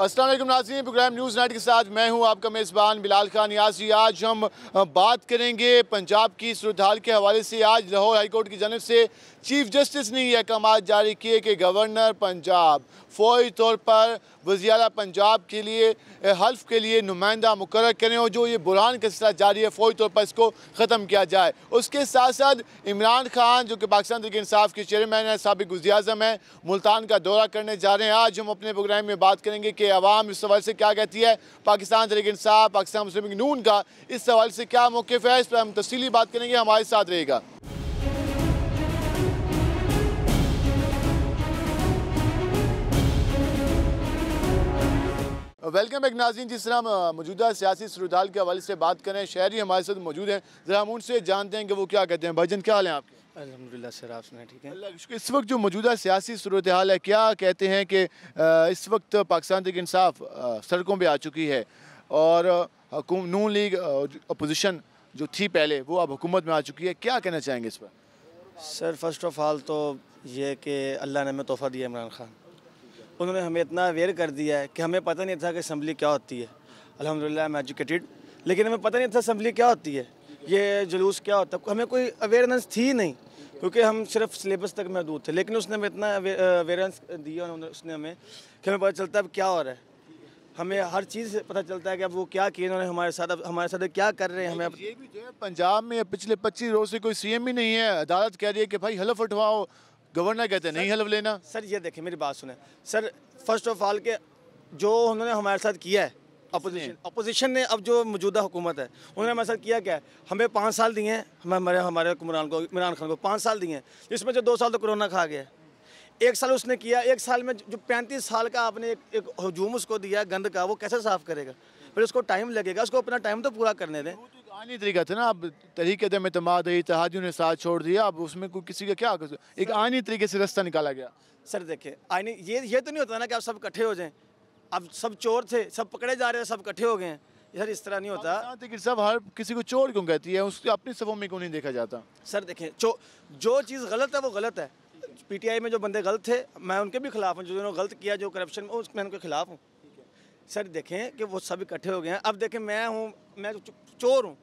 अस्सलाम वालेकुम नाज़रीन, प्रोग्राम न्यूज़ नाइट के साथ मैं हूं आपका मेज़बान बिलाल खान नियाज़ी। आज हम बात करेंगे पंजाब की सूरत हाल के हवाले से। आज लाहौर हाई कोर्ट की जानब से चीफ जस्टिस ने ये अहकाम जारी किए कि गवर्नर पंजाब फौरी तौर पर वज़ीर आला पंजाब के लिए हल्फ के लिए नुमाइंदा मुकर्रर करें और जो ये बुरहान का सिलसिला जारी है फौरी तौर पर इसको ख़त्म किया जाए। उसके साथ साथ इमरान खान जो कि पाकिस्तान तहरीक इंसाफ के चेयरमैन है, साबिक़ वज़ीर-ए-आज़म है, मुल्तान का दौरा करने जा रहे हैं। आज हम अपने प्रोग्राम में बात करेंगे कि अवाम इस सवाल से क्या कहती है, पाकिस्तान तहरीक इंसाफ, पाकिस्तान मुस्लिम लीग नून का इस सवाल से क्या मौक़िफ़ है, इस पर हम तफ़सीली बात करेंगे। हमारे साथ रहेगा। वेलकम बैक नाज़रीन। जिस तरह हम मौजूदा सियासी सूरत हाल के हवाले से बात करें, शहरी हमारे साथ मौजूद हैं, ज़रा हम उनसे जानते हैं कि वो क्या कहते हैं। भाईजान क्या हाल है आपके? अल्हम्दुलिल्लाह सर, आप सुनाए ठीक है? अल्लाह का शुक्र। इस वक्त जो मौजूदा सियासी सूरत हाल है, क्या कहते हैं कि इस वक्त पाकिस्तान तहरीक इंसाफ सड़कों पर आ चुकी है और नून लीग अपोजिशन जो थी पहले वो अब हुकूमत में आ चुकी है, क्या कहना चाहेंगे इस पर? सर फर्स्ट ऑफ ऑल तो ये कि अल्लाह ने हमें तोहफ़ा दिया इमरान खान, उन्होंने हमें इतना अवेयर कर दिया है कि हमें पता नहीं था कि असम्बली क्या होती है। अल्हम्दुलिल्लाह आई एम एजुकेटेड, लेकिन हमें पता नहीं था असम्बली क्या होती है, ये जुलूस क्या होता है, हमें कोई अवेयरनेस थी नहीं क्योंकि हम सिर्फ सिलेबस तक महदूद थे। लेकिन उसने हमें इतना अवेयरनेस दिया, उसने हमें कि हमें पता चलता है अब क्या हो रहा है, हमें हर चीज़ पता चलता है कि अब वो क्या किए उन्होंने हमारे साथ क्या कर रहे हैं। हमें ये भी जो है पंजाब में पिछले 25 रोज़ से कोई सीएम ही नहीं है, अदालत कह रही है कि भाई हलफ उठवाओ, गवर्नर कहते हैं नहीं हलफ लेना। सर ये देखें, मेरी बात सुने सर, फर्स्ट ऑफ ऑल के जो उन्होंने हमारे साथ किया है अपोजिशन ने, अब जो मौजूदा हुकूमत है उन्होंने हमारे साथ किया क्या है, हमें 5 साल दिए हैं, हमारे इमरान खान को 5 साल दिए हैं, जिसमें जो 2 साल तो कोरोना खा गया है। 1 साल उसने किया, 1 साल में जो 35 साल का आपने एक हजूम उसको दिया गंद का, वो कैसे साफ़ करेगा? फिर उसको टाइम लगेगा, उसको अपना टाइम तो पूरा करने दें। आनी तरीका था ना, अब तरीके अदम एतमाद है, इत्तेहादियों ने साथ छोड़ दिया, अब उसमें कोई किसी का क्या एक आनी तरीके से रास्ता निकाला गया। सर देखिए, आईनी ये तो नहीं होता ना कि आप सब इकट्ठे हो जाएं, अब सब चोर थे, सब पकड़े जा रहे हैं, सब इकट्ठे हो गए हैं, सर इस तरह नहीं होता। लेकिन सब हर किसी को चोर क्यों कहती है, उसके अपनी सफ़ों में क्यों नहीं देखा जाता? सर देखें, जो चीज़ गलत है वो गलत है। पीटीआई में जो बंदे गलत थे, मैं उनके भी खिलाफ हूँ, जो उन्होंने गलत किया, जो करप्शन में, उसमें उनके खिलाफ हूँ। सर देखें कि वो सब इकट्ठे हो गए हैं। अब देखें मैं चोर हूँ,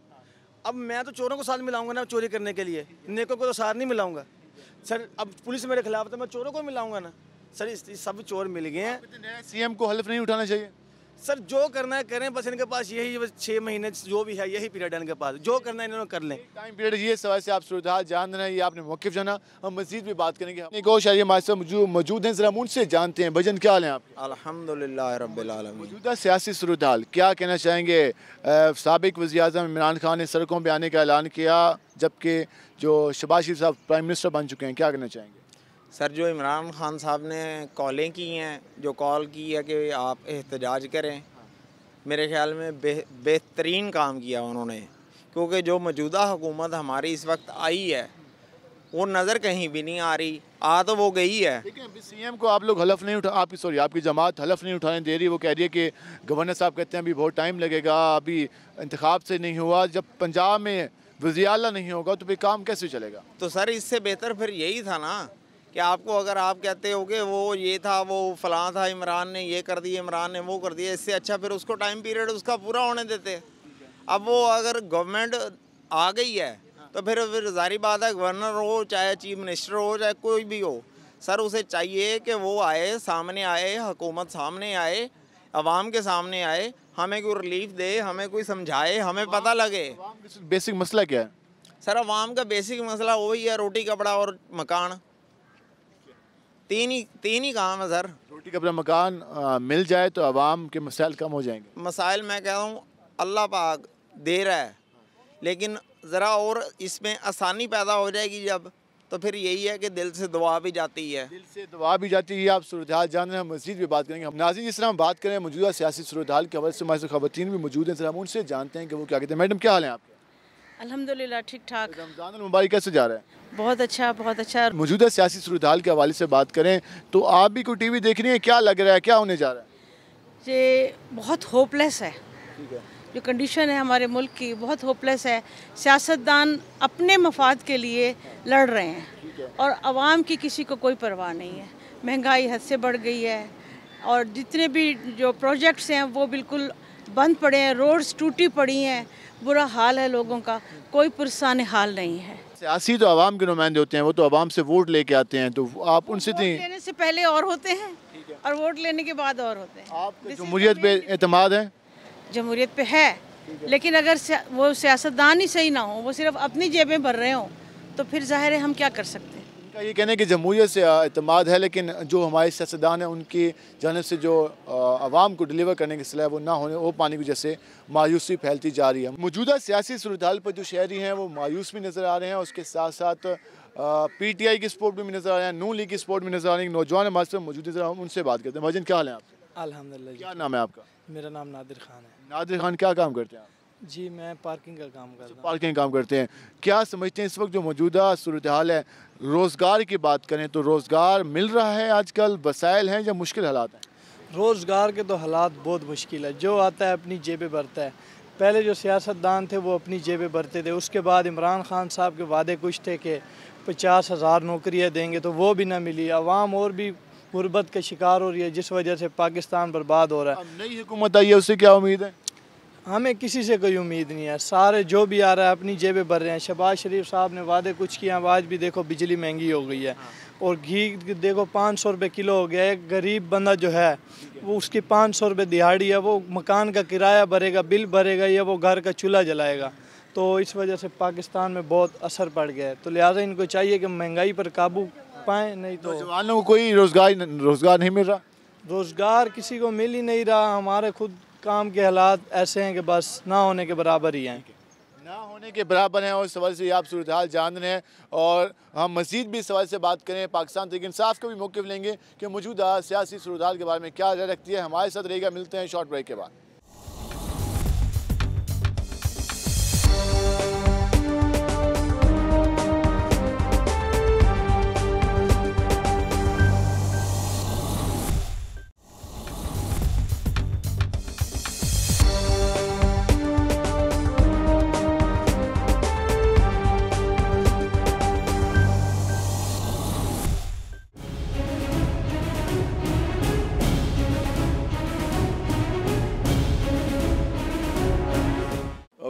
अब मैं तो चोरों को साथ मिलाऊंगा ना चोरी करने के लिए, नेकों को तो साथ नहीं मिलाऊंगा। सर अब पुलिस मेरे खिलाफ तो मैं चोरों को मिलाऊंगा ना। सर इस सब चोर मिल गए हैं। सीएम को हल्फ नहीं उठाना चाहिए? सर जो करना है करें, बस इनके पास यही 6 महीने जो भी है यही पीरियड है इनके पास, जो करना है इन्होंने कर लें। टाइम पीरियड ये सवाल से आप सूरत हाल जान रहे हैं, ये आपने मौक़िफ़ जाना, हम मज़ीद भी बात करेंगे। एक और शायरी हमारे साथ मौजूद हैं, ज़रा उनसे जानते हैं। भजन क्या हाल है आपके? अल्हम्दुलिल्लाह रब्बिल आलमीन। मौजूदा सियासी सूरत हाल क्या कहना चाहेंगे? साबिक़ वज़ीर-ए-आज़म इमरान खान ने सड़कों पर आने का ऐलान किया, जबकि जो शहबाज शरीफ साहब प्राइम मिनिस्टर बन चुके हैं, क्या कहना चाहेंगे? सर जो इमरान खान साहब ने कॉलें की हैं, जो कॉल की है कि आप एहतजाज करें, मेरे ख्याल में बेहतरीन काम किया उन्होंने, क्योंकि जो मौजूदा हुकूमत हमारी इस वक्त आई है वो नज़र कहीं भी नहीं आ रही, आ तो वो गई है। लेकिन अभी सीएम को आप लोग हलफ नहीं आपकी जमात हलफ नहीं उठाने दे रही। वो कह रही है कि गवर्नर साहब कहते हैं अभी बहुत टाइम लगेगा, अभी इंतखाब से नहीं हुआ, जब पंजाब में वज़ीर आला नहीं होगा तो फिर काम कैसे चलेगा? तो सर इससे बेहतर फिर यही था ना कि आपको, अगर आप कहते हो कि वो ये था, वो फलां था, इमरान ने ये कर दिया, इमरान ने वो कर दिया, इससे अच्छा फिर उसको टाइम पीरियड उसका पूरा होने देते। अब वो अगर गवर्नमेंट आ गई है तो फिर जारी बात है, गवर्नर हो चाहे चीफ मिनिस्टर हो चाहे कोई भी हो, सर उसे चाहिए कि वो आए, सामने आए, हुकूमत सामने आए, अवाम के सामने आए, हमें कोई रिलीफ दे, हमें कोई समझाए, हमें पता लगे बेसिक मसला क्या है। सर अवाम का बेसिक मसला वही है, रोटी कपड़ा और मकान, तीन ही काम है सर। रोटी कपड़ा मकान मिल जाए तो आवाम के मसाइल कम हो जाएंगे। मसाइल मैं कह रहा हूँ अल्लाह पाक दे रहा है, लेकिन ज़रा और इसमें आसानी पैदा हो जाएगी जब, तो फिर यही है कि दिल से दुआ भी जाती है। दिल से दुआ भी जाती है। आप सूरत हाल जान रहे हैं, हम मज़ीद भी बात करेंगे। हम नाज़रीन जिस तरह हम बात करें मौजूदा सियासी सूरत हाल के हवाले से, हमारे ख़वातीन भी मौजूद हैं, हम उनसे जानते हैं कि वो क्या कहते हैं। मैडम क्या हाल है आपके? अल्हम्दुलिल्लाह ठीक ठाक। रमज़ान मुबारक कैसे जा रहा है? बहुत अच्छा, बहुत अच्छा। मौजूदा सियासी सूरत हाल के हवाले से बात करें तो आप भी कोई टीवी देख रही हैं, क्या लग रहा है, क्या होने जा रहा है? ये बहुत होपलेस है, ठीक है, जो कंडीशन है हमारे मुल्क की बहुत होपलेस है। सियासतदान अपने मफाद के लिए लड़ रहे हैं और आवाम की किसी को कोई परवाह नहीं है। महंगाई हद से बढ़ गई है, और जितने भी जो प्रोजेक्ट्स हैं वो बिल्कुल बंद पड़े हैं, रोड्स टूटी पड़ी हैं, बुरा हाल है लोगों का, कोई पुरसान हाल नहीं है। सियासी तो आवाम के नुमाइंदे होते हैं, वो तो आवाम से वोट लेके आते हैं, तो आप उनसे वोट लेने से पहले और होते हैं और वोट लेने के बाद और होते हैं। आपका जमहूरियत पे एतमाद है? जमहूरियत पे है, लेकिन अगर वो सियासतदान ही सही ना हो, वो सिर्फ अपनी जेबें भर रहे हों, तो फिर जाहिर है हम क्या कर सकते हैं। इनका ये कहना है कि जमहूरियत से एतमाद है, लेकिन जो हमारे सियासतदान हैं उनकी जानिब से जो आवाम को डिलीवर करने की सलाह वो ना होने, वो पाने की वजह से मायूसी फैलती जा रही है। मौजूदा सियासी सूरत हाल पर जो शहरी हैं वो मायूस भी नज़र आ रहे हैं, उसके साथ साथ PTI की सपोर्ट में भी नज़र आ रहे हैं, नून लीग की सपोर्ट में नज़र आ रहे हैं। नौजवान हमारे साथ मौजूद नज़र आ रहे हैं, उनसे बात करते हैं। भाईजान क्या हाल है आपके? अल्हम्दुलिल्लाह। क्या नाम है आपका? मेरा नाम नादिर खान है। नादिर खान, क्या काम करते हैं आप? जी मैं पार्किंग का काम करता हूँ। पार्किंग काम करते हैं। क्या समझते हैं इस वक्त जो मौजूदा सूरत हाल है, रोज़गार की बात करें तो रोज़गार मिल रहा है आजकल, वसाइल हैं या मुश्किल हालात हैं? रोज़गार के तो हालात बहुत मुश्किल है, जो आता है अपनी जेबें भरता है। पहले जो सियासतदान थे वो अपनी जेबें भरते थे, उसके बाद इमरान खान साहब के वादे कुछ थे कि 50,000 नौकरियाँ देंगे, तो वो भी ना मिली। आवाम और भी गुर्बत का शिकार हो रही है, जिस वजह से पाकिस्तान बर्बाद हो रहा है। अब नई हुकूमत आई है, उससे क्या उम्मीद है? हमें किसी से कोई उम्मीद नहीं है, सारे जो भी आ रहा है अपनी जेबें भर रहे हैं। शहबाज शरीफ साहब ने वादे कुछ किए, आज भी देखो बिजली महंगी हो गई है और घी देखो 500 रुपये किलो हो गया। एक गरीब बंदा जो है वो उसकी 500 रुपये दिहाड़ी है, वो मकान का किराया भरेगा, बिल भरेगा या वो घर का चूल्हा जलाएगा। तो इस वजह से पाकिस्तान में बहुत असर पड़ गया है। तो लिहाजा इनको चाहिए कि महंगाई पर काबू पाएँ, नहीं तो नौजवानों को कोई रोज़गार नहीं मिल रहा। रोज़गार किसी को मिल ही नहीं रहा। हमारे खुद काम के हालात ऐसे हैं कि बस ना होने के बराबर ही हैं। ना होने के बराबर हैं और इस सवाल से आप सूरत हाल जान रहे हैं। और हम मज़ीद भी इस सवाल से बात करें, पाकिस्तान तहरीक इंसाफ का भी मौक़िफ़ लेंगे कि मौजूदा सियासी सूरत हाल के बारे में क्या राय रखती है। हमारे साथ रहेगा, मिलते हैं शॉर्ट ब्रेक के बाद।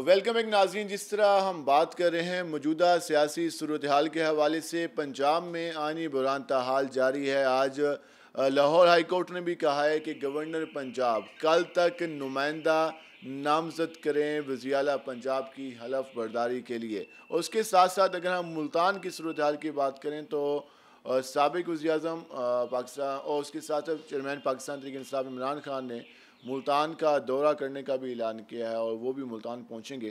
वेलकम एक नाज़रीन, जिस तरह हम बात कर रहे हैं मौजूदा सियासी सूरत हाल के हवाले से, पंजाब में आनी बुरान हाल जारी है। आज लाहौर हाई कोर्ट ने भी कहा है कि गवर्नर पंजाब कल तक नुमाइंदा नामजद करें वज़ीर आला पंजाब की हलफ बर्दारी के लिए। उसके साथ साथ अगर हम मुल्तान की सूरत हाल की बात करें तो साबिक़ वज़ीर आज़म पाकिस्तान और उसके साथ साथ चेयरमैन पाकिस्तान तहरीक इंसाफ इमरान खान ने मुल्तान का दौरा करने का भी ऐलान किया है और वो भी मुल्तान पहुंचेंगे।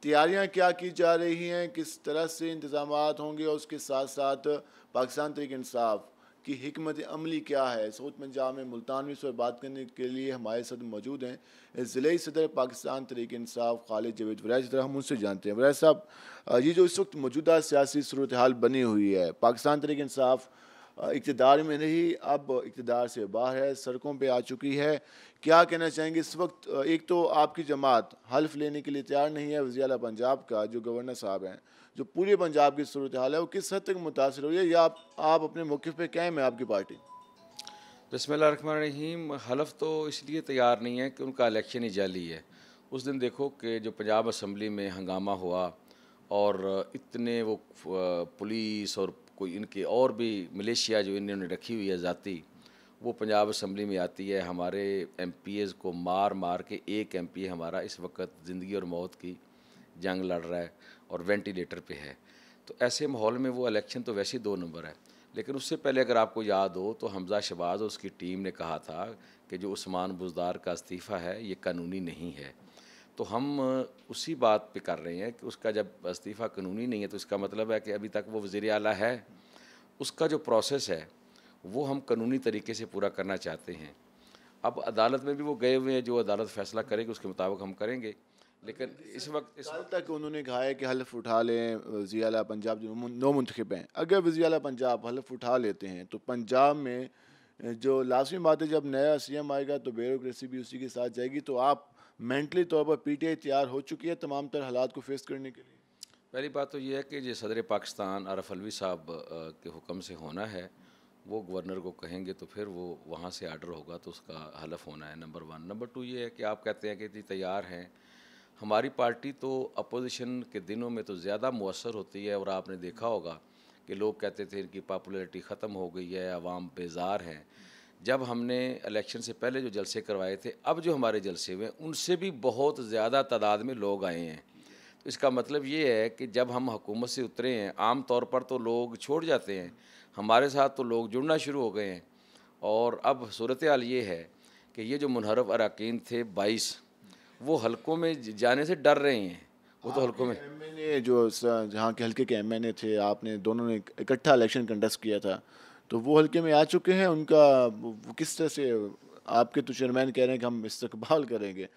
तैयारियां क्या की जा रही हैं, किस तरह से इंतज़ामात होंगे और उसके साथ साथ पाकिस्तान तहरीक इंसाफ की हिकमत अमली क्या है। साउथ पंजाब में मुल्तान में इस पर बात करने के लिए हमारे साथ मौजूद हैं ज़िले सदर पाकिस्तान तहरीक इंसाफ खालिद जावेद वरैज। जरा हम उनसे जानते हैं। वरैज साहब, ये जो इस वक्त मौजूदा सियासी सूरत हाल बनी हुई है, पाकिस्तान तहरीक इंसाफ इक़्तिदार में नहीं, अब इक़्तिदार से बाहर है, सड़कों पे आ चुकी है, क्या कहना चाहेंगे इस वक्त? एक तो आपकी जमात हल्फ लेने के लिए तैयार नहीं है, वज़ीर आला पंजाब का जो गवर्नर साहब हैं, जो पूरे पंजाब की सूरत हाल है वो किस हद तक मुतासर हुई है, या आप अपने मौक़िफ़ पे कायम है आपकी पार्टी? बिस्मिल्लाहिर्रहमानिर्रहीम। हलफ तो इसलिए तैयार नहीं है कि उनका इलेक्शन ही जाली है। उस दिन देखो कि जो पंजाब असम्बली में हंगामा हुआ और इतने वो पुलिस और कोई इनके और भी मिलिशिया जो इन्होंने रखी हुई है ज़ाती, वो पंजाब असम्बली में आती है। हमारे MPs को मार मार के एक MP हमारा इस वक्त ज़िंदगी और मौत की जंग लड़ रहा है और वेंटिलेटर पे है। तो ऐसे माहौल में वो इलेक्शन तो वैसे ही 2 नंबर है। लेकिन उससे पहले अगर आपको याद हो तो हमज़ा शहबाज और उसकी टीम ने कहा था कि जो उस्मान बुज़दार का इस्तीफ़ा है ये कानूनी नहीं है। तो हम उसी बात पे कर रहे हैं कि उसका जब इस्तीफ़ा कानूनी नहीं है तो इसका मतलब है कि अभी तक वो वज़ीर आला है, उसका जो प्रोसेस है वो हम कानूनी तरीके से पूरा करना चाहते हैं। अब अदालत में भी वो गए हुए हैं, जो अदालत फ़ैसला करेगी उसके मुताबिक हम करेंगे। लेकिन इस वक्त कल तक उन्होंने कहा है कि हल्फ उठा लें वज़ीर आला पंजाब जो नौ मुंतखब हैं। अगर वज़ीर आला पंजाब हल्फ उठा लेते हैं तो पंजाब में जो लाजमी बात है, जब नया CM आएगा तो ब्यूरोक्रेसी भी उसी के साथ जाएगी। तो आप मेंटली तौर पर PTI तैयार हो चुकी है तमाम तर हालात को फेस करने के लिए? पहली बात तो ये है कि जो सदर पाकिस्तान आरिफ अलवी साहब के हुक्म से होना है वो गवर्नर को कहेंगे तो फिर वो वहाँ से आर्डर होगा तो उसका हलफ होना है, नंबर 1। नंबर 2 ये है कि आप कहते हैं कि जी तैयार हैं। हमारी पार्टी तो अपोजिशन के दिनों में तो ज़्यादा मुअस्सर होती है, और आपने देखा होगा कि लोग कहते थे इनकी पॉपुलैरिटी ख़त्म हो गई है, आवाम बेजार हैं। जब हमने इलेक्शन से पहले जो जलसे करवाए थे, अब जो हमारे जलसे हुए उनसे भी बहुत ज़्यादा तादाद में लोग आए हैं। तो इसका मतलब ये है कि जब हम हुकूमत से उतरे हैं, आम तौर पर तो लोग छोड़ जाते हैं, हमारे साथ तो लोग जुड़ना शुरू हो गए हैं। और अब सूरत हाल ये है कि ये जो मुनहरफ अरकान थे 22, वो हलकों में जाने से डर रहे हैं। वो तो हलकों में एमएनए जो जहाँ के हल्के के एमएनए थे, आपने दोनों ने इकट्ठा इलेक्शन कंटेस्ट किया था, तो वो हल्के में आ चुके हैं। उनका वो किस तरह से, आपके तो चेयरमैन कह रहे हैं कि हम इस्तकबाल करेंगे,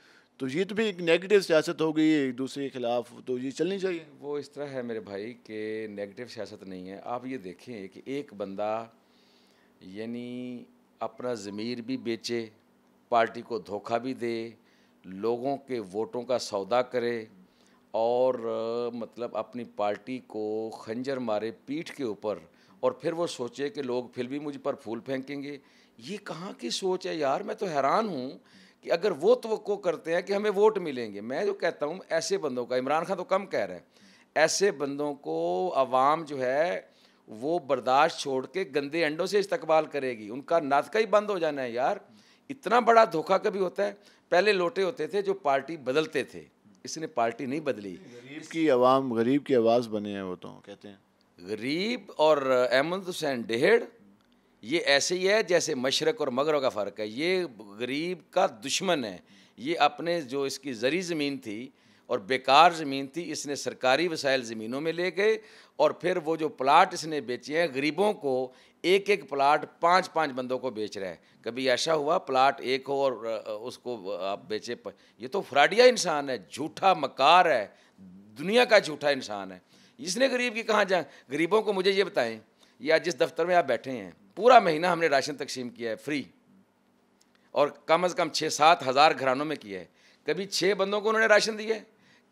तो ये तो भी एक नेगेटिव सियासत हो गई एक दूसरे के खिलाफ, तो ये चलनी चाहिए। वो इस तरह है मेरे भाई कि नेगेटिव सियासत नहीं है। आप ये देखें कि एक बंदा यानी अपना ज़मीर भी बेचे, पार्टी को धोखा भी दे, लोगों के वोटों का सौदा करे, और मतलब अपनी पार्टी को खंजर मारे पीठ के ऊपर, और फिर वो सोचे कि लोग फिर भी मुझ पर फूल फेंकेंगे। ये कहाँ की सोच है यार? मैं तो हैरान हूँ कि अगर वो तवक्को करते हैं कि हमें वोट मिलेंगे, मैं जो कहता हूँ ऐसे बंदों का, इमरान खान तो कम कह रहे हैं, ऐसे बंदों को आवाम जो है वो बर्दाश्त छोड़ के गंदे अंडों से इस्तकबाल करेगी। उनका नातका ही बंद हो जाना है यार। इतना बड़ा धोखा कभी होता है? पहले लोटे होते थे जो पार्टी बदलते थे, इसने पार्टी नहीं बदली। गरीब की आवाज़ बने हैं वो, तो कहते हैं गरीब और अहमद हुसैन डेहड़ ये ऐसे ही है जैसे मशरक़ और मगरब का फ़र्क है। ये गरीब का दुश्मन है। ये अपने जो इसकी ज़री ज़मीन थी और बेकार ज़मीन थी, इसने सरकारी वसाइल ज़मीनों में ले गए, और फिर वो जो प्लाट इसने बेचे हैं गरीबों को, एक एक प्लाट 5-5 बंदों को बेच रहा है। कभी ऐसा हुआ प्लाट एक हो और उसको आप बेचे? ये तो फ्राडिया इंसान है, झूठा मकार है, दुनिया का झूठा इंसान है। इसने गरीब की कहाँ जा, गरीबों को मुझे ये बताएं, या जिस दफ्तर में आप बैठे हैं पूरा महीना हमने राशन तकसीम किया है फ्री, और कम से कम 6-7 हज़ार घरानों में किया है। कभी 6 बंदों को उन्होंने राशन दिए?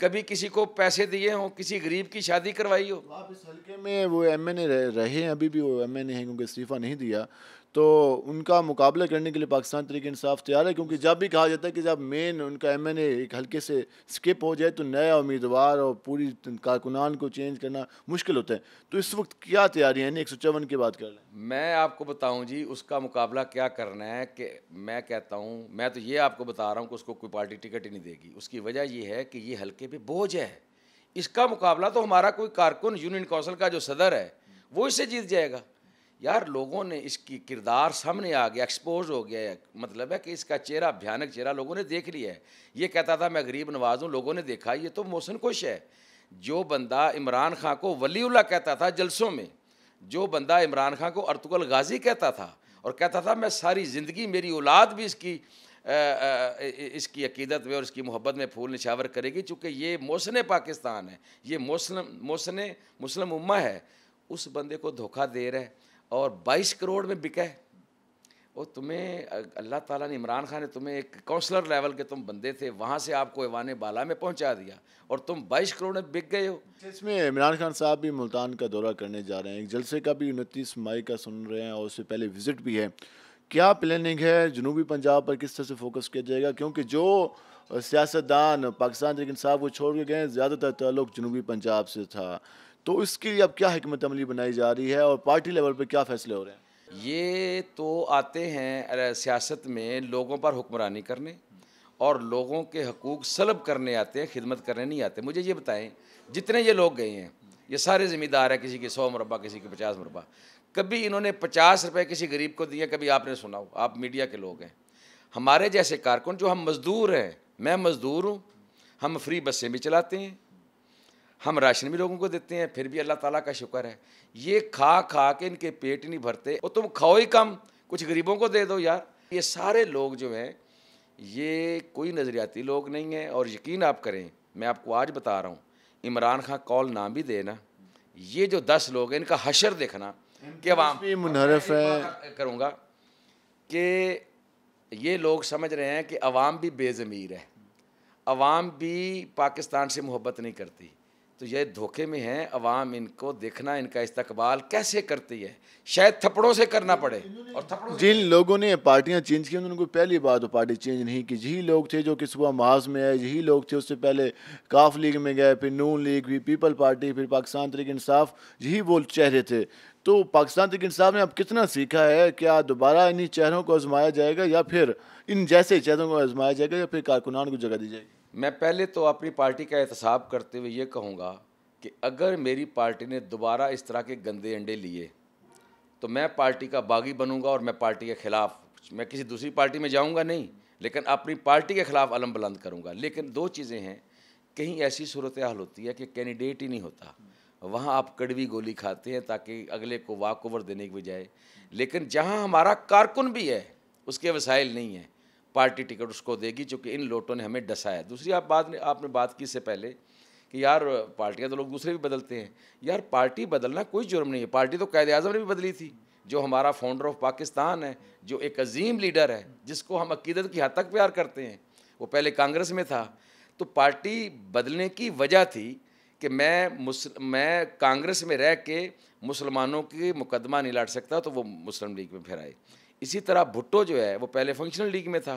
कभी किसी को पैसे दिए हों, किसी गरीब की शादी करवाई हो? आप इस हल्के में वो एमएनए रहे हैं, अभी भी वो एमएनए हैं, क्योंकि इस्तीफ़ा नहीं दिया, तो उनका मुकाबला करने के लिए पाकिस्तान तहरीक इंसाफ तैयार है? क्योंकि जब भी कहा जाता है कि जब मेन उनका एमएनए एक हल्के से स्किप हो जाए तो नया उम्मीदवार और पूरी कारकुनान को चेंज करना मुश्किल होता है, तो इस वक्त क्या तैयारियाँ हैं? 154 की बात कर रहे हैं। मैं आपको बताऊं जी उसका मुकाबला क्या करना है, कि मैं कहता हूं, मैं तो ये आपको बता रहा हूं कि उसको कोई पार्टी टिकट ही नहीं देगी। उसकी वजह ये है कि ये हल्के पे बोझ है। इसका मुकाबला तो हमारा कोई कारकुन, यूनियन काउंसिल का जो सदर है वो इससे जीत जाएगा। यार लोगों ने इसकी किरदार सामने आ गया, एक्सपोज हो गया है। मतलब है कि इसका चेहरा, भयानक चेहरा लोगों ने देख लिया है। ये कहता था मैं गरीब नवाज हूँ, लोगों ने देखा ये तो मोहसिन खुश है। जो बंदा इमरान खान को वलीउल्लाह कहता था जलसों में, जो बंदा इमरान खान को अर्तुगरुल गाजी कहता था और कहता था मैं सारी ज़िंदगी, मेरी औलाद भी इसकी अकीदत में और इसकी मोहब्बत में फूल निशावर करेगी, चूँकि ये मोहसिन पाकिस्तान है, ये मुस्लिम उम्मा है, उस बंदे को धोखा दे रहा है और 22 करोड़ में बिका है। और तुम्हें अल्लाह ताला ने, इमरान खान ने तुम्हें एक काउंसलर लेवल के तुम बंदे थे, वहाँ से आपको ऐवान बाला में पहुँचा दिया और तुम 22 करोड़ में बिक गए हो। इसमें इमरान खान साहब भी मुल्तान का दौरा करने जा रहे हैं, एक जलसे का भी 29 मई का सुन रहे हैं और उससे पहले विज़िट भी है। क्या प्लानिंग है? जनूबी पंजाब पर किस तरह से फोकस किया जाएगा? क्योंकि जो सियासतदान पाकिस्तान तहरीक इंसाफ को छोड़ के गए, ज़्यादातर ताल्लुक जनूबी पंजाब से था, तो इसके लिए अब क्या हिकमत अमली बनाई जा रही है और पार्टी लेवल पर क्या फ़ैसले हो रहे हैं? ये तो आते हैं सियासत में लोगों पर हुक्मरानी करने और लोगों के हकूक़ सलब करने आते हैं, खिदमत करने नहीं आते। मुझे ये बताएं, जितने ये लोग गए हैं ये सारे ज़िम्मेदार हैं, किसी के 100 मुरब्बा, किसी के 50 मुरब्बा। कभी इन्होंने 50 रुपये किसी गरीब को दिए? कभी आपने सुना हो? आप मीडिया के लोग हैं। हमारे जैसे कारकुन जो हम मज़दूर हैं, मैं मज़दूर हूँ, हम फ्री बसें भी चलाते हैं, हम राशन भी लोगों को देते हैं, फिर भी अल्लाह ताला का शुक्र है। ये खा खा के इनके पेट नहीं भरते और तुम खाओ ही कम, कुछ गरीबों को दे दो यार। ये सारे लोग जो हैं ये कोई नज़रियाती लोग नहीं हैं। और यकीन आप करें, मैं आपको आज बता रहा हूँ, इमरान खान कॉल ना भी देना, ये जो 10 लोग हैं इनका हशर देखना कि अवाम मुनहरफ है। करूँगा कि ये लोग समझ रहे हैं कि अवाम भी बेज़मीर है, अवाम भी पाकिस्तान से मोहब्बत नहीं करती। तो ये धोखे में हैं। अवाम इनको देखना, इनका इस्तकबाल कैसे करती है, शायद थप्पड़ों से करना पड़े। और थप्पड़ों जिन लोगों ने पार्टियां चेंज की उन्होंने कोई पहली बार तो पार्टी चेंज नहीं की। यही लोग थे जो कि सुबह महाज में आए, यही लोग थे उससे पहले काफ लीग में गए, फिर नून लीग, फिर पीपल पार्टी, फिर पाकिस्तान तहरीक इंसाफ, यही वो चेहरे थे। तो पाकिस्तान तहरीक इंसाफ ने अब कितना सीखा है? क्या दोबारा इन्हीं चेहरों को आजमाया जाएगा या फिर इन जैसे चेहरों को आजमाया जाएगा या फिर कारकुनान को जगह दी जाएगी? मैं पहले तो अपनी पार्टी का एहतसाब करते हुए ये कहूँगा कि अगर मेरी पार्टी ने दोबारा इस तरह के गंदे अंडे लिए तो मैं पार्टी का बागी बनूंगा और मैं पार्टी के ख़िलाफ़, मैं किसी दूसरी पार्टी में जाऊंगा नहीं, लेकिन अपनी पार्टी के ख़िलाफ़ अलम बुलंद करूंगा। लेकिन दो चीज़ें हैं, कहीं ऐसी सूरत हाल होती है कि कैंडिडेट ही नहीं होता, वहाँ आप कड़वी गोली खाते हैं ताकि अगले को वाक ओवर देने की बजाय। लेकिन जहाँ हमारा कारकुन भी है, उसके वसाइल नहीं है, पार्टी टिकट उसको देगी, चूँकि इन लोटों ने हमें डसा है। दूसरी आपने बात की इससे पहले कि यार पार्टियां तो लोग दूसरे भी बदलते हैं। यार पार्टी बदलना कोई जुर्म नहीं है, पार्टी तो कायदे आज़म ने भी बदली थी, जो हमारा फाउंडर ऑफ पाकिस्तान है, जो एक अजीम लीडर है जिसको हम अकीदत की हद तक प्यार करते हैं, वो पहले कांग्रेस में था। तो पार्टी बदलने की वजह थी कि मैं कांग्रेस में रह के मुसलमानों की मुकदमा नहीं लड़ सकता, तो वो मुस्लिम लीग में फिर आए। इसी तरह भुट्टो जो है वो पहले फंक्शनल लीग में था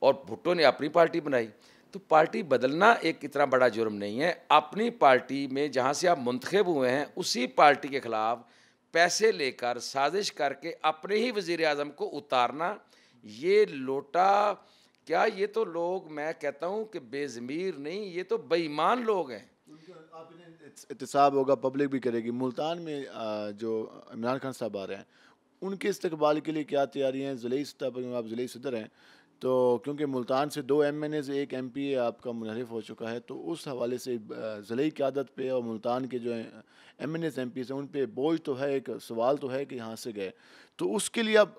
और भुट्टो ने अपनी पार्टी बनाई। तो पार्टी बदलना एक इतना बड़ा जुर्म नहीं है। अपनी पार्टी में जहाँ से आप मुंतखब हुए हैं उसी पार्टी के ख़िलाफ़ पैसे लेकर साजिश करके अपने ही वज़ीर आज़म को उतारना, ये लोटा क्या, ये तो लोग, मैं कहता हूँ कि बेज़मीर नहीं, ये तो बेईमान लोग हैं। एहतसाब होगा, पब्लिक भी करेगी। मुल्तान में जो इमरान खान साहब आ रहे हैं उनके इस्तकबाल के लिए क्या तैयारी हैं? ज़िले सतह पर आप ज़िले सदर हैं, तो क्योंकि मुल्तान से 2 MNAs, 1 MP आपका मुनहरिफ हो चुका है, तो उस हवाले से ज़िले क़यादत पे और मुल्तान के जो MNAs MPs हैं उन पे बोझ तो है, एक सवाल तो है कि यहाँ से गए, तो उसके लिए अब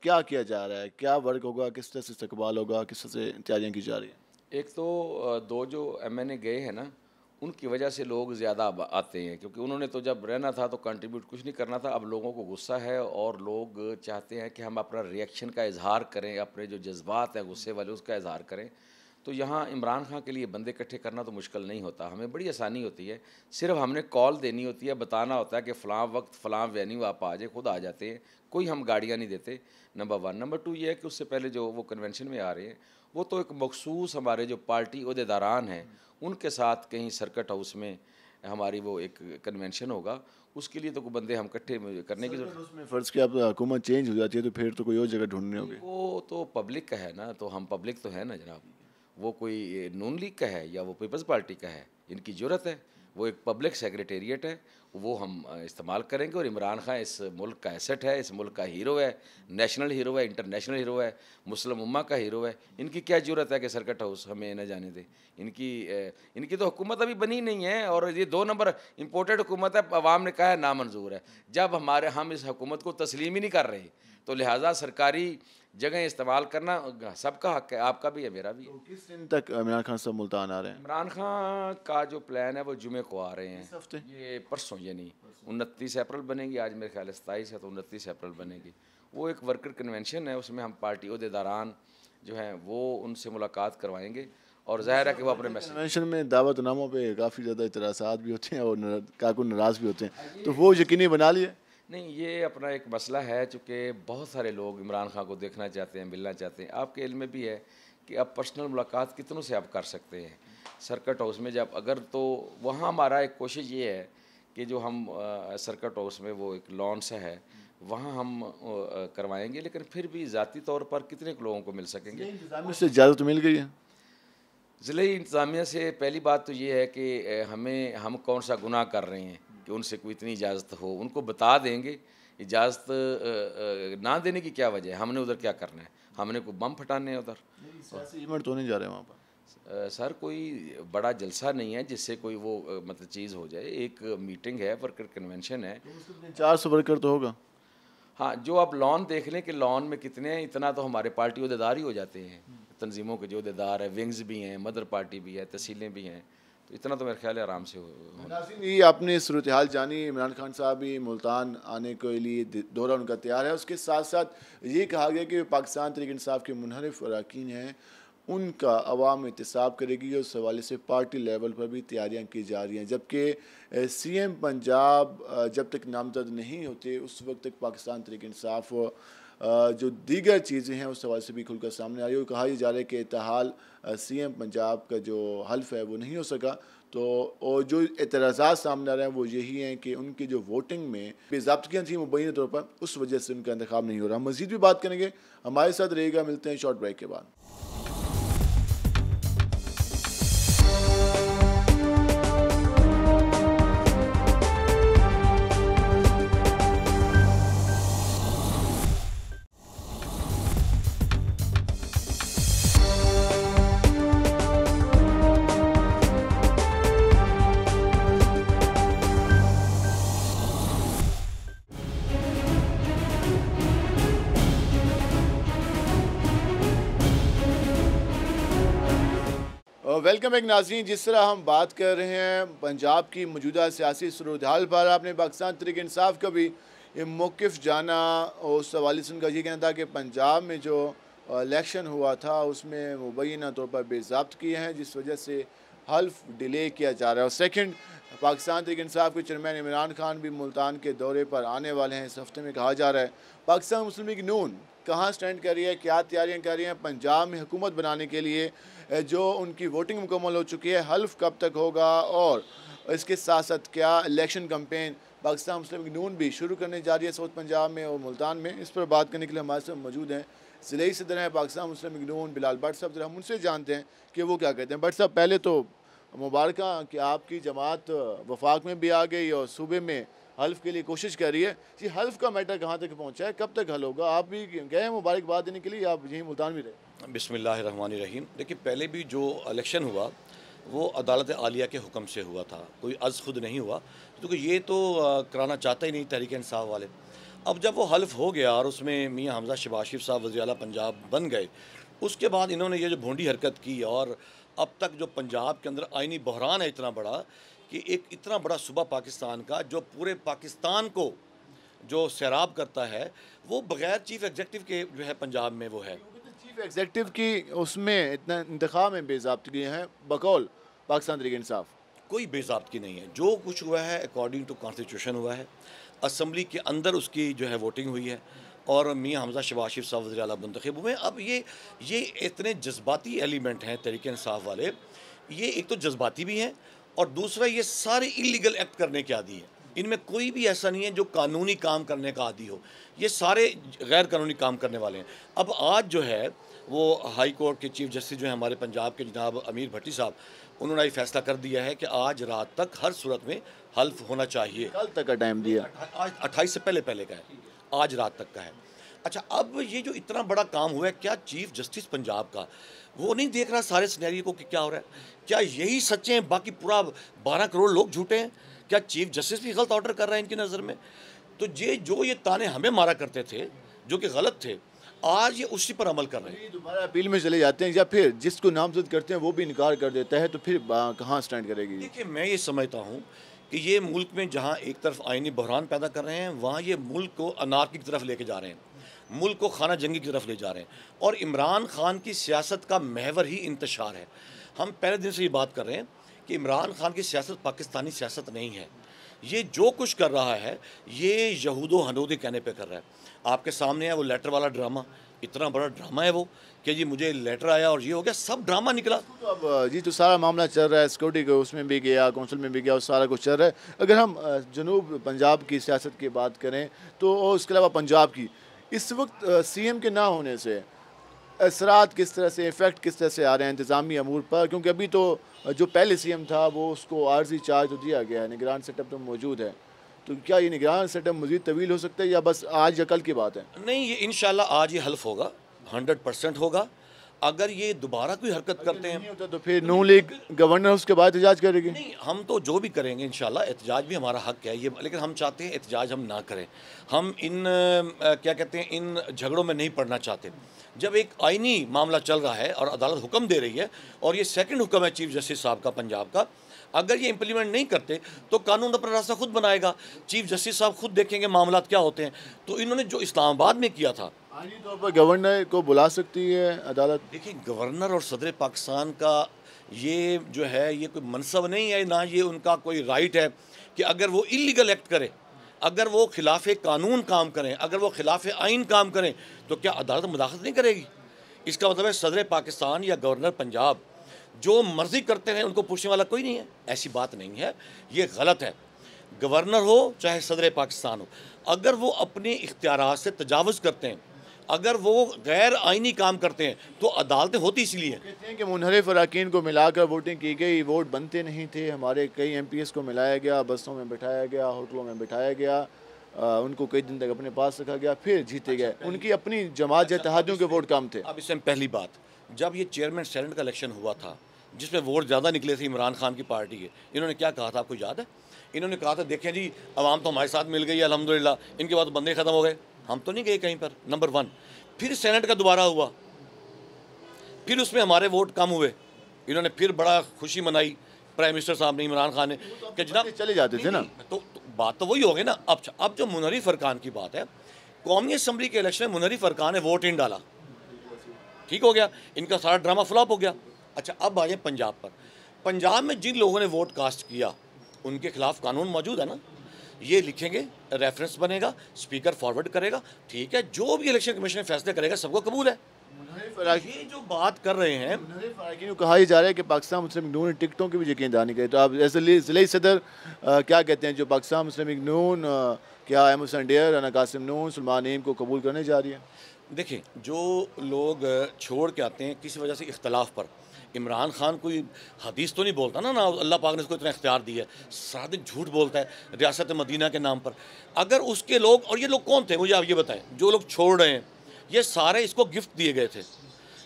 क्या किया जा रहा है? क्या वर्क होगा? किस तरह से इस्तकबाल होगा? किस तरह से तैयारियाँ की जा रही हैं? एक तो 2 जो MNA गए हैं ना, उनकी वजह से लोग ज़्यादा आते हैं, क्योंकि उन्होंने तो जब रहना था तो कंट्रीब्यूट कुछ नहीं करना था। अब लोगों को गुस्सा है और लोग चाहते हैं कि हम अपना रिएक्शन का इजहार करें, अपने जो जज्बात हैं गुस्से वाले उसका इजहार करें। तो यहाँ इमरान खान के लिए बंदे इकट्ठे करना तो मुश्किल नहीं होता, हमें बड़ी आसानी होती है। सिर्फ हमने कॉल देनी होती है, बताना होता है कि फ़लाँ वक्त फ़लाँ वेन्यू आप आ जाए, खुद आ जाते हैं, कोई हम गाड़ियाँ नहीं देते, नंबर 1। नंबर 2 ये है कि उससे पहले जो वो कन्वेंशन में आ रहे हैं वो तो एक मखसूस हमारे जो पार्टी ओहदेदारान हैं उनके साथ कहीं सर्किट हाउस में हमारी वो एक कन्वेंशन होगा, उसके लिए तो कोई बंदे हम इकट्ठे करने की जरूरत। उसमें फ़र्ज़ किया अब हुकूमत चेंज हो जाती है तो फिर तो कोई और जगह ढूंढनी होगी। वो तो पब्लिक का है ना, तो हम पब्लिक तो है ना जनाब, वो कोई नून लीग का है या वो पीपल्स पार्टी का है, इनकी ज़रूरत है, वो एक पब्लिक सेक्रेटेरिएट है, वो हम इस्तेमाल करेंगे। और इमरान खान इस मुल्क का एसेट है, इस मुल्क का हीरो है, नेशनल हीरो है, इंटरनेशनल हीरो है, मुस्लिम उम्मा का हीरो है। इनकी क्या ज़रूरत है कि सर्किट हाउस हमें न जाने दे? इनकी तो हुकूमत अभी बनी नहीं है और ये 2 नंबर इम्पोर्टेड हुकूमत है, अवाम ने कहा है नामंजूर है। जब हम इस हुकूमत को तस्लीम ही नहीं कर रहे तो लिहाजा सरकारी जगह इस्तेमाल करना सबका हक है, आपका भी है, मेरा भी है। तो किस दिन तक इमरान खान साहब मुल्तान आ रहे हैं? इमरान खान का जो प्लान है वो जुमे को आ रहे हैं, इस हफ्ते? ये परसों, ये नहीं 29 अप्रैल बनेगी, आज मेरे ख्याल 27 है तो 29 अप्रैल बनेगी। वो एक वर्कर कन्वेंशन है, उसमें हम पार्टी ओहदेदारान जो हैं वो उनसे मुलाकात करवाएंगे और ज़ाहिर है कि वो अपने मैसेज। कन्वेंशन में दावतनामों पे काफ़ी ज़्यादा इतराज़ात भी होते हैं और कारकुन नाराज़ भी होते हैं, तो वो यकीनी बना लिए? नहीं, ये अपना एक मसला है, चूँकि बहुत सारे लोग इमरान खान को देखना चाहते हैं, मिलना चाहते हैं। आपके इल्म में भी है कि अब पर्सनल मुलाकात कितनों से आप कर सकते हैं सर्किट हाउस में, जब अगर तो वहाँ हमारा एक कोशिश ये है कि जो हम सर्किट हाउस में वो एक लॉन सा है वहाँ हम करवाएंगे, लेकिन फिर भी ज़ाती तौर पर कितने लोगों को मिल सकेंगे? इंतज़ामिया से इजाज़त मिल गई है? ज़िले इंतज़ामिया से पहली बात तो ये है कि हम कौन सा गुनाह कर रहे हैं कि उनसे कोई इतनी इजाज़त हो, उनको बता देंगे। इजाज़त ना देने की क्या वजह है? हमने उधर क्या करना है? हमने कोई बम फटाने हैं उधर? सियासी इवेंट तो नहीं जा रहे वहाँ पर? सर कोई बड़ा जलसा नहीं है जिससे कोई वो मतलब चीज़ हो जाए, एक मीटिंग है, वर्कर कन्वेंशन है। 400 वर्कर तो होगा? हाँ, जो आप लॉन देख लें कि लॉन में कितने हैं, इतना तो हमारे पार्टी ओहदेदार ही हो जाते हैं, तंजीमों के जो ओहदेदार है, विंग्स भी हैं, मदर पार्टी भी है, तहसीलें भी हैं, तो इतना तो मेरे ख्याल है आराम से हो। नाज़रीन, ये आपने सूरत हाल जानी। इमरान खान साहब भी मुल्तान आने के लिए दौरा उनका तैयार है। उसके साथ साथ ये कहा गया कि पाकिस्तान तहरीक इंसाफ के मुनहरिफ अरकान हैं उनका अवाम एहतसाब करेगी। उस हवाले से पार्टी लेवल पर भी तैयारियां की जा रही हैं, जबकि सीएम पंजाब जब तक नामजद नहीं होते उस वक्त तक पाकिस्तान तहरीक इंसाफ जो दीगर चीज़ें हैं उस हवाले से भी खुलकर सामने आ रही है। कहा यह जा रहा है कि ताहाल सीएम पंजाब का जो हल्फ है वो नहीं हो सका। तो और जो एतराज़ात सामने आ रहे हैं वो यही हैं कि उनकी जो वोटिंग में बेज़ाब्तगियाँ थी मुबैना तौर पर, उस वजह से उनका इंतखाब नहीं हो रहा। मज़ीद भी बात करेंगे, हमारे साथ रहेगा। मिलते हैं शॉर्ट ब्रेक के बाद। वेलकम एक नाज़रीन, जिस तरह हम बात कर रहे हैं पंजाब की मौजूदा सियासी सूरत हाल पर, आपने पाकिस्तान तहरीक इंसाफ का भी ये मौक़िफ़ जाना और उस हवाले से उनका ये कहना था कि पंजाब में जो इलेक्शन हुआ था उसमें मुबैना तौर पर बेज़ाब्त किए हैं, जिस वजह से हल्फ डिले किया जा रहा है। और सेकंड, पाकिस्तान तहरीक इंसाफ के चेयरमैन इमरान खान भी मुल्तान के दौरे पर आने वाले हैं इस हफ्ते में। कहा जा रहा है पाकिस्तान मुस्लिम लीग नून कहाँ स्टैंड कर रही है, क्या तैयारियाँ कर रही हैं पंजाब में हुकूमत बनाने के लिए, जो उनकी वोटिंग मुकम्मल हो चुकी है, हल्फ कब तक होगा, और इसके साथ साथ क्या इलेक्शन कैंपेन पाकिस्तान मुस्लिम लीग नून भी शुरू करने जा रही है साउथ पंजाब में और मुल्तान में। इस पर बात करने के लिए हमारे साथ मौजूद हैं ज़िले सदर हैं पाकिस्तान मुस्लिम लीग नून बिलाल भट्ट साहब। जरा हम उनसे जानते हैं कि वो क्या कहते हैं। भट्ट साहब, पहले तो मुबारक कि आपकी जमात वफाक में भी आ गई और सूबे में हल्फ के लिए कोशिश कर रही है। जी, हल्फ का मैटर कहाँ तक पहुँचा है, कब तक हल होगा? आप भी गए हैं मुबारकबाद देने के लिए, आप यहीं मुल्तान में रहे? बिस्मिल्लाहिर्रहमानिर्रहीम। देखिए, पहले भी जो इलेक्शन हुआ वो अदालत आलिया के हुक्म से हुआ था, कोई अज़ खुद नहीं हुआ, क्योंकि ये तो कराना चाहता ही नहीं तहरीक इंसाफ वाले। अब जब वो हल्फ हो गया और उसमें मियाँ हमज़ा शहबाज शरीफ साहब वज़ीर आला पंजाब बन गए, उसके बाद इन्होंने ये जो भोंडी हरकत की और अब तक जो पंजाब के अंदर आइनी बहरान है इतना बड़ा कि एक इतना बड़ा सूबा पाकिस्तान का जो पूरे पाकिस्तान को जो सैराब करता है वो बग़ैर चीफ़ एग्जेक्टिव के जो है पंजाब में वो है। चीफ एग्जेक्टिव की उसमें इतना इंतखाब में बेज़ाब्तगी हैं बकौल पाकिस्तान तहरीक इंसाफ? कोई बेज़ाब्तगी नहीं है, जो कुछ हुआ है अकॉर्डिंग टू कॉन्स्टिट्यूशन हुआ है। असम्बली के अंदर उसकी जो है वोटिंग हुई है और मियाँ हमज़ा शहबाज शरीफ साहब वज़ीर आला मुंतखब हुए। अब ये इतने जज्बाती एलिमेंट हैं तहरीक इंसाफ वाले, ये एक तो जज्बाती भी हैं और दूसरा ये सारे इलीगल एक्ट करने के आदी हैं। इनमें कोई भी ऐसा नहीं है जो कानूनी काम करने का आदी हो, ये सारे गैर कानूनी काम करने वाले हैं। अब आज जो है वो हाई कोर्ट के चीफ जस्टिस जो है हमारे पंजाब के जनाब अमीर भट्टी साहब, उन्होंने ये फैसला कर दिया है कि आज रात तक हर सूरत में हल्फ होना चाहिए। कल तक का टाइम दिया, आज 28 से पहले का है, आज रात तक का है। अच्छा, अब ये जो इतना बड़ा काम हुआ है, क्या चीफ जस्टिस पंजाब का वो नहीं देख रहा सारे सिनेरियो को कि क्या हो रहा है? क्या यही सच्चे हैं, बाकी पूरा 12 करोड़ लोग झूठे हैं? क्या चीफ जस्टिस भी गलत ऑर्डर कर रहा है इनकी नज़र में? तो ये ताने हमें मारा करते थे जो कि गलत थे, आज ये उसी पर अमल कर रहे हैं। दोबारा अपील में चले जाते हैं या फिर जिसको नामजद करते हैं वो भी इनकार कर देता है, तो फिर कहाँ स्टैंड करेगी? देखिए, मैं ये समझता हूँ कि ये मुल्क में जहाँ एक तरफ आइनी बहरान पैदा कर रहे हैं, वहाँ ये मुल्क को अनारकी की तरफ लेके जा रहे हैं, मुल्क को खाना जंगी की तरफ ले जा रहे हैं। और इमरान खान की सियासत का महवर ही इंतशार है। हम पहले दिन से ये बात कर रहे हैं कि इमरान खान की सियासत पाकिस्तानी सियासत नहीं है। ये जो कुछ कर रहा है ये यहूदो हनूदी कहने पे कर रहा है। आपके सामने है वो लेटर वाला ड्रामा, इतना बड़ा ड्रामा है वो कि जी मुझे लेटर आया और ये हो गया, सब ड्रामा निकला। तो अब जी तो सारा मामला चल रहा है, सिक्योरिटी को उसमें भी गया, कौंसिल में भी गया, और सारा कुछ चल रहा है। अगर हम जनूब पंजाब की सियासत की बात करें तो और उसके अलावा पंजाब की, इस वक्त सीएम के ना होने से असरात किस तरह से, इफ़ेक्ट किस तरह से आ रहे हैं इंतज़ामी अमूर पर? क्योंकि अभी तो जो पहले सीएम था वो उसको आर्जी चार्ज तो दिया गया है, निगरान सेटअप तो मौजूद है, तो क्या ये निगरान सेटअप मज़ीद तवील हो सकता है या बस आज या कल की बात है? नहीं, ये इंशाल्लाह आज ये हल्फ होगा, 100% होगा। अगर ये दोबारा कोई हरकत करते हैं नहीं होता तो फिर नून लीग गवर्नर उसके बाद एहतजाज करेगी? नहीं, हम तो जो भी करेंगे इंशाल्लाह, एहतजाज भी हमारा हक है ये, लेकिन हम चाहते हैं एहतजाज हम ना करें। हम इन क्या कहते हैं, इन झगड़ों में नहीं पड़ना चाहते। जब एक आइनी मामला चल रहा है और अदालत हुक्म दे रही है और ये सेकंड हुक्म है चीफ जस्टिस साहब का पंजाब का, अगर ये इम्प्लीमेंट नहीं करते तो कानून अपना रास्ता खुद बनाएगा। चीफ जस्टिस साहब खुद देखेंगे मामला क्या होते हैं। तो इन्होंने जो इस्लामाबाद में किया था, आईनी तौर पर गवर्नर को बुला सकती है अदालत? देखिए, गवर्नर और सदर पाकिस्तान का ये जो है ये कोई मनसब नहीं है, ना ये उनका कोई राइट है कि अगर वो इलीगल एक्ट करे, अगर वो खिलाफ कानून काम करें, अगर वो खिलाफ आइन काम करें, तो क्या अदालत मुदाखलत नहीं करेगी? इसका मतलब है सदर पाकिस्तान या गवर्नर पंजाब जो मर्जी करते हैं उनको पूछने वाला कोई नहीं है। ऐसी बात नहीं है, ये गलत है। गवर्नर हो चाहे सदर पाकिस्तान हो, अगर वो अपने इख्तियारात से तजावुज़ करते हैं, अगर वो गैर आइनी काम करते हैं, तो अदालतें होती इसलिए हैं। कहते हैं कि मुनहरिफ अरकान को मिलाकर वोटिंग की गई, वोट बनते नहीं थे, हमारे कई MPs को मिलाया गया, बसों में बिठाया गया, होटलों में बिठाया गया, उनको कई दिन तक अपने पास रखा गया, फिर जीते गए। उनकी अपनी जमात या इत्तेहादियों के वोट कम थे। अब इसमें पहली बात, जब ये चेयरमैन सेनेट का इलेक्शन हुआ था जिसमें वोट ज़्यादा निकले थे इमरान खान की पार्टी के, इन्होंने क्या कहा था आपको याद है? इन्होंने कहा था देखें जी, अवाम तो हमारे साथ मिल गई है अल्हम्दुलिल्लाह, इनके बाद बंदे ख़त्म हो गए, हम तो नहीं गए कहीं पर। नंबर 1। फिर सेनेट का दोबारा हुआ, फिर उसमें हमारे वोट कम हुए, इन्होंने फिर बड़ा खुशी मनाई प्राइम मिनिस्टर साहब ने, इमरान खान ने, कि जनाब चले जाते थे ना। तो बात तो वही हो गई ना। अब जो मुनहरिफ अरकान की बात है, कौमी असम्बली के इलेक्शन में मुनहरिफ अरकान ने वोट इन डाला, ठीक हो गया, इनका सारा ड्रामा फ्लॉप हो गया। अच्छा, अब आ जाए पंजाब पर। पंजाब में जिन लोगों ने वोट कास्ट किया उनके खिलाफ कानून मौजूद है ना, ये लिखेंगे, रेफरेंस बनेगा, स्पीकर फॉरवर्ड करेगा, ठीक है, जो भी इलेक्शन कमीशन फैसले करेगा सबको कबूल है। ये जो बात कर रहे हैं, कहा ही जा रहा है कि पाकिस्तान मुस्लिम लीग नून ने टिकटों की भी यकीनदानी करी, तो आप एज ज़िले सदर क्या कहते हैं, जो पाकिस्तान मुस्लिम लीग नून क्या अहमद हुसैन डेयर, राना कासिम नून, सलमान नईम को कबूल करने जा रही है? देखिए, जो लोग छोड़ के आते हैं किसी वजह से इख्तलाफ पर, इमरान खान कोई हदीस तो नहीं बोलता ना, ना अल्लाह पाक ने उसको इतना इख्तियार दिया है, सारा दिन झूठ बोलता है रियासत मदीना के नाम पर। अगर उसके लोग, और ये लोग कौन थे मुझे आप ये बताएं, जो लोग छोड़ रहे हैं, ये सारे इसको गिफ्ट दिए गए थे।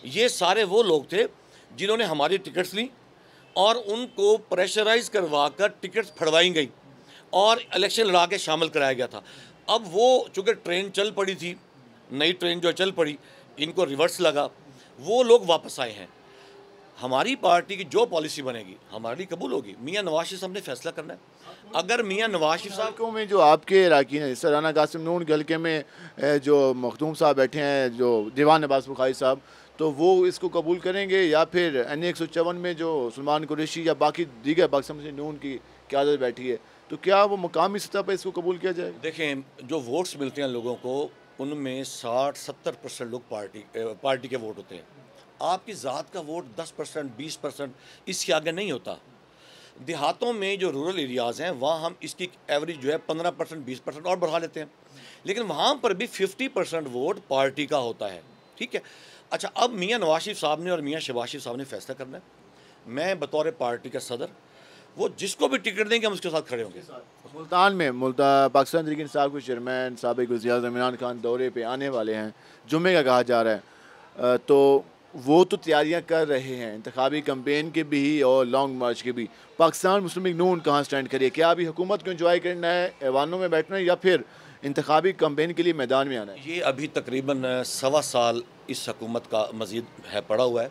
ये सारे वो लोग थे जिन्होंने हमारी टिकट्स ली और उनको प्रेशराइज करवा कर टिकट्स फड़वाई गई और इलेक्शन लड़ा के शामिल कराया गया था। अब वो चूँकि ट्रेन चल पड़ी थी, नई ट्रेन जो चल पड़ी, इनको रिवर्स लगा, वो लोग वापस आए हैं। हमारी पार्टी की जो पॉलिसी बनेगी हमारे लिए कबूल होगी। मियाँ नवाज शरीफ साहब ने फैसला करना है। अगर मियाँ नवाज शरीफ साहब में जो आपके इलाकी हैं, जैसे राना कासिम नून के हल्के में जो मखदूम साहब बैठे हैं, जो दीवान अब्बास बुखारी साहब, तो वो इसको कबूल करेंगे, या फिर NA 154 में जो सलमान कुरैशी या बाकी दीगर पाकिस्तान मुस्लिम नून की क़यादत बैठी है, तो क्या वो मुकामी सतह पर इसको कबूल किया जाएगा? देखें, जो वोट्स मिलते हैं लोगों को, उनमें 60-70% लोग पार्टी के वोट होते हैं। आपकी ज़ात का वोट 10%, 20%, इसके आगे नहीं होता। देहातों में जो रूरल एरियाज़ हैं वहाँ हम इसकी एवरेज जो है 15%, 20% और बढ़ा लेते हैं, लेकिन वहाँ पर भी 50% वोट पार्टी का होता है, ठीक है। अच्छा, अब मियाँ नवाज शरीफ साहब ने और मियाँ शहबाज शरीफ साहब ने फैसला करना है। मैं बतौर पार्टी का सदर, वो जिसको भी टिकट देंगे हम उसके साथ खड़े होंगे। मुल्तान में पाकिस्तान तहरीक इंसाफ के चेयरमैन साबिक़ वज़ीर-ए-आज़म इमरान खान दौरे पे आने वाले हैं, जुम्मे का कहा जा रहा है, तो वो तो तैयारियां कर रहे हैं इंतखाबी कैंपेन के भी और लॉन्ग मार्च के भी। पाकिस्तान मुस्लिम लीग नून कहाँ स्टैंड करिए? क्या अभी हुकूमत को एंजॉय करना है, ऐवानों में बैठना है, या फिर इंतखाबी कैंपेन के लिए मैदान में आना है? ये अभी तकरीबन 1.25 साल इस हुकूमत का मज़ीद है पड़ा हुआ है,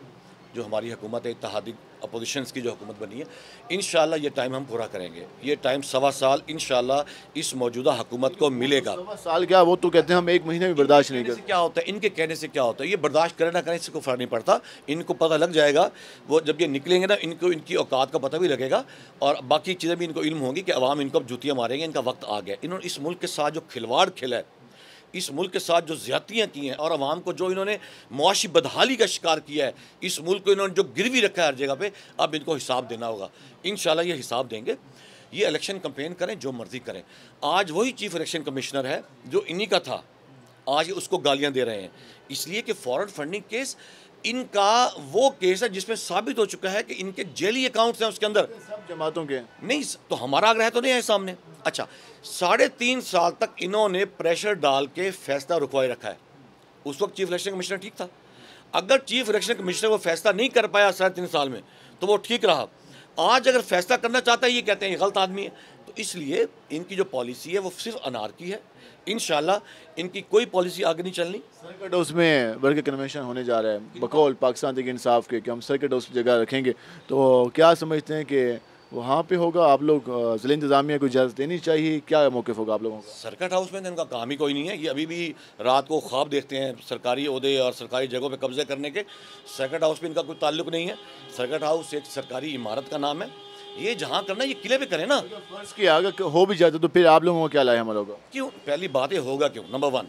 जो हमारी हुकूमत है, इत्तेहादी अपोजिशंस की जो हुकूमत बनी है। इंशाल्लाह ये टाइम हम पूरा करेंगे। ये टाइम 1.25 साल इंशाल्लाह इस मौजूदा हुकूमत को मिलेगा। 1.25 साल क्या, वो तो कहते हैं हम 1 महीने भी बर्दाश्त नहीं करते। क्या होता है इनके कहने से, क्या होता है, ये बर्दाश्त करें ना करें इससे कोई फ़र्क नहीं पड़ता। इनको पता लग जाएगा, वो जब ये निकलेंगे ना, इनको इनकी औकात का पता भी लगेगा और बाकी चीज़ें भी इनको इल्म होंगी कि अवाम इनको अब जूतियाँ मारेंगे, इनका वक्त आ गया। इन्होंने इस मुल्क के साथ जो खिलवाड़ खेला है, इस मुल्क के साथ जो ज़्यादतियाँ की हैं और अवाम को जो इन्होंने मुआशी बदहाली का शिकार किया है, इस मुल्क को इन्होंने जो गिरवी रखा है हर जगह पे, अब इनको हिसाब देना होगा। इंशाल्लाह ये हिसाब देंगे। ये इलेक्शन कैंपेन करें, जो मर्ज़ी करें। आज वही चीफ इलेक्शन कमिश्नर है जो इन्हीं का था, आज उसको गालियाँ दे रहे हैं, इसलिए कि फॉरेन फंडिंग केस इनका वो केस है जिसमें साबित हो चुका है कि इनके जेली अकाउंट्स हैं उसके अंदर, सब जमातों के नहीं। तो हमारा आग्रह तो नहीं है सामने। अच्छा, 3.5 साल तक इन्होंने प्रेशर डाल के फैसला रुकवाए रखा है। उस वक्त चीफ इलेक्शन कमिश्नर ठीक था। अगर चीफ इलेक्शन कमिश्नर वो फैसला नहीं कर पाया 3.5 साल में, तो वो ठीक रहा। आज अगर फैसला करना चाहता है, ये कहते हैं ये गलत आदमी है। तो इसलिए इनकी जो पॉलिसी है वो सिर्फ अनारकी है। इंशाल्लाह इनकी कोई पॉलिसी आगे नहीं चलनी। सर्किट हाउस में वर्ग कन्वेंशन होने जा रहा है बकौल पाकिस्तान तहरीक इंसाफ के, कि हम सर्किट हाउस की जगह रखेंगे, तो क्या समझते हैं कि वहाँ पे होगा, आप लोग ज़िला इंतज़ामिया को इजाज़त देनी चाहिए, क्या मौक़िफ़ होगा आप लोगों का? सर्किट हाउस में तो इनका काम ही कोई नहीं है। ये अभी भी रात को ख्वाब देखते हैं सरकारी ओहदे और सरकारी जगहों पे कब्जे करने के। सर्किट हाउस में इनका कोई ताल्लुक नहीं है। सर्किट हाउस एक सरकारी इमारत का नाम है। ये जहाँ करना है ये किले पे करें ना। फ़र्ज़ किया अगर हो भी जाता तो फिर आप लोगों को क्या लाए हमारा होगा? क्यों? पहली बात ये होगा क्यों? नंबर वन,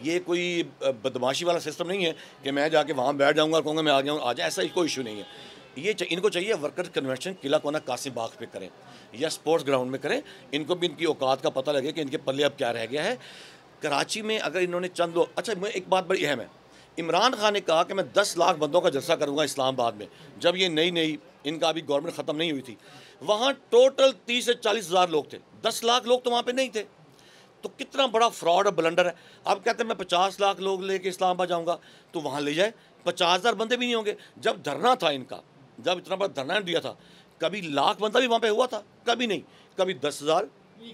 ये कोई बदमाशी वाला सिस्टम नहीं है कि मैं जाके वहाँ बैठ जाऊँगा और कहूँगा मैं आ गया हूँ, आ जाए, ऐसा कोई इशू नहीं है। ये इनको चाहिए वर्कर्स कन्वेंशन किला कोना कासिम बाग पे करें या स्पोर्ट्स ग्राउंड में करें। इनको भी इनकी औकात का पता लगे कि इनके पल्ले अब क्या रह गया है। कराची में अगर इन्होंने चंद लोग, अच्छा मैं एक बात बड़ी अहम है, इमरान खान ने कहा कि मैं 10 लाख बंदों का जलसा करूँगा इस्लामाबाद में। जब ये नई इनका अभी गवर्नमेंट ख़त्म नहीं हुई थी, वहाँ टोटल 30 से 40 हज़ार लोग थे। 10 लाख लोग तो वहाँ पर नहीं थे। तो कितना बड़ा फ्रॉड और ब्लंडर है। अब कहते हैं मैं 50 लाख लोग लेके इस्लामाबाद जाऊँगा, तो वहाँ ले जाए, 50,000 बंदे भी नहीं होंगे। जब धरना था इनका, जब इतना बड़ा धरना दिया था, कभी लाख बंदा भी वहाँ पे हुआ था? कभी नहीं। कभी 10,000,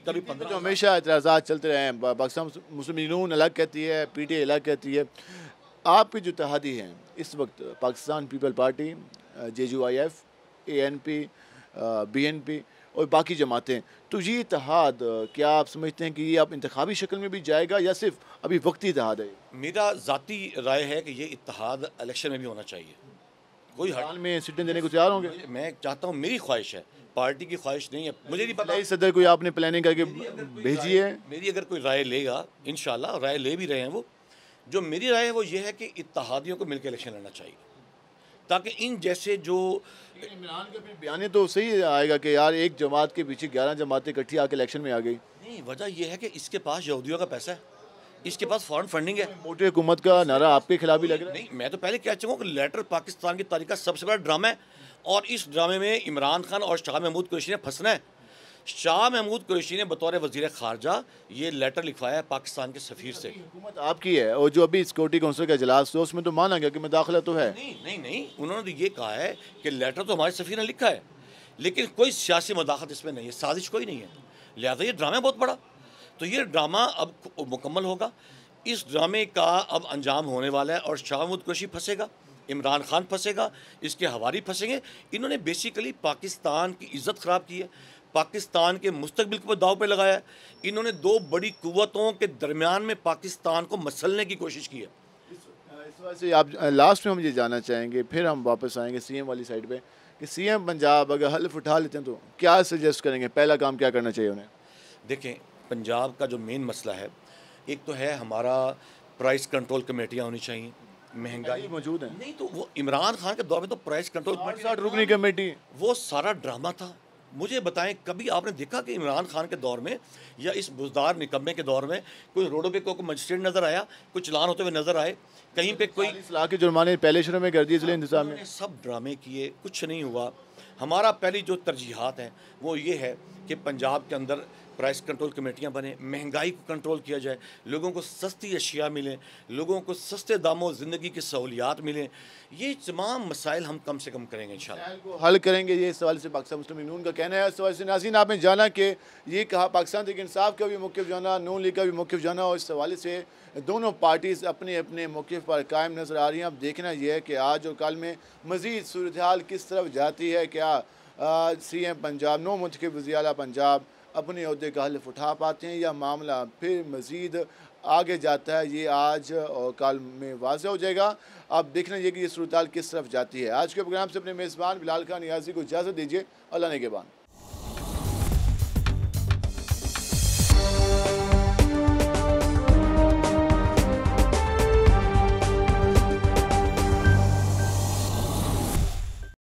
कभी 15। जो हमेशा एतराज़ात चलते रहे हैं, पाकिस्तान मुस्लिम यूनियन अलग कहती है, PTI अलग कहती है, आपके जो इत्तेहादी हैं इस वक्त Pakistan people party, JUIF, ANP, BNP और बाकी जमातें, तो ये इत्तेहाद क्या आप समझते हैं कि ये आप इंतखाबी शक्ल में भी जाएगा या सिर्फ अभी वक्ती इत्तेहाद है? मेरा ज़ाती राय है कि ये इत्तेहाद इलेक्शन में भी होना चाहिए। कोई हाल में सीटें देने को तैयार होंगे? मैं चाहता हूँ, मेरी ख्वाहिश है, पार्टी की ख्वाहिश नहीं है। मुझे नहीं पता नई सदर कोई आपने प्लानिंग करके भेजी है? मेरी अगर कोई राय लेगा, इंशाल्लाह राय ले भी रहे हैं वो, जो मेरी राय है वो ये है कि इत्तेहादियों को मिलकर इलेक्शन लड़ना चाहिए, ताकि इन जैसे जो इमरान का फिर बयान तो सही आएगा कि यार एक जमात के पीछे 11 जमातें इकट्ठी आके इलेक्शन में आ गई। नहीं, वजह यह है कि इसके पास यहूदियों का पैसा है, इसके पास फॉरेन फंडिंग है। मोटी हुकूमत का नारा आपके खिलाफ ही लग रहा है। नहीं, मैं तो पहले कह चुका हूँ कि लेटर पाकिस्तान की तारीख का सबसे बड़ा ड्रामा है, और इस ड्रामे में इमरान खान और शाह महमूद कुरैशी ने फंसना है। शाह महमूद कुरैशी ने बतौर वज़ीर ख़ारजा ये लेटर लिखवाया है पाकिस्तान के सफ़ीर से। हुकूमत आपकी है, और जो अभी सिक्योरिटी काउंसिल का इजलास हुआ उसमें तो माना गया कि मुदाखला तो है। नहीं, उन्होंने तो ये कहा है कि लेटर तो हमारे सफ़ीर ने लिखा है, लेकिन कोई सियासी मुदाखलत इसमें नहीं है, साजिश कोई नहीं है। लिहाजा ये ड्रामा बहुत बड़ा, तो ये ड्रामा अब मुकम्मल होगा। इस ड्रामे का अब अंजाम होने वाला है, और शाह महमूद कुरैशी फंसेगा, इमरान खान फंसेगा, इसके हवारी फंसेंगे। इन्होंने बेसिकली पाकिस्तान की इज़्ज़त ख़राब की है, पाकिस्तान के मुस्तकबिल को दाव पे लगाया है। इन्होंने दो बड़ी कुव्वतों के दरमियान में पाकिस्तान को मसलने की कोशिश की है। इस वजह से आप लास्ट में हम ये जानना चाहेंगे, फिर हम वापस आएंगे CM वाली साइड पे, कि CM पंजाब अगर हल्फ उठा लेते हैं तो क्या सजेस्ट करेंगे, पहला काम क्या करना चाहिए उन्हें? देखें, पंजाब का जो मेन मसला है, एक तो है हमारा प्राइस कंट्रोल कमेटियाँ होनी चाहिए। महंगाई मौजूद है नहीं, तो वो इमरान खान के दौर में तो प्राइस कंट्रोल 60 रुकनी कमेटी, वो सारा ड्रामा था। मुझे बताएं, कभी आपने देखा कि इमरान खान के दौर में या इस बुज़दार निकम्मे के दौर में कोई रोडों पे कोई मजिस्ट्रेट नज़र आया, कोई चलान होते हुए नज़र आए, कहीं पे कोई 40 लाख के जुर्माने पहले शुरू में कर दिए इसलिए इंतजाम में? उन्होंने सब ड्रामे किए, कुछ नहीं हुआ। हमारा पहली जो तरजीहात हैं वो ये है कि पंजाब के अंदर प्राइस कंट्रोल कमेटियाँ बने, महंगाई को कंट्रोल किया जाए, लोगों को सस्ती अशिया मिलें, लोगों को सस्ते दामों ज़िंदगी की सहूलियात मिलें। ये तमाम मसाइल हम कम से कम करेंगे इंशाल्लाह। हल करेंगे, ये इस सवाल से पाकिस्तान मुस्लिम यूनियन का कहना है। इस सवाल से नाज़रीन आपने जाना कि ये कहा पाकिस्तान तहरीक इंसाफ का भी मौक़िफ़ जाना, नून लीग का भी मौक़िफ़ जाना, और इस हवाले से दोनों पार्टीज़ अपने अपने मौक़िफ़ पर कायम नज़र आ रही हैं। अब देखना यह है कि आज और कल में मज़ीद सूरत हाल किस तरफ जाती है। क्या CM पंजाब, नौ मुंतखब वज़ीर आला पंजाब अपने अहदे का हल्फ उठा पाते हैं, या मामला फिर मज़ीद आगे जाता है, ये आज और कल में वाज़ेह हो जाएगा। अब देखना ये कि ये सूरत हाल किस तरफ जाती है। आज के प्रोग्राम से अपने मेज़बान बिलाल खान नियाज़ी को इजाज़त दीजिए। अल्लाह ने के बाद।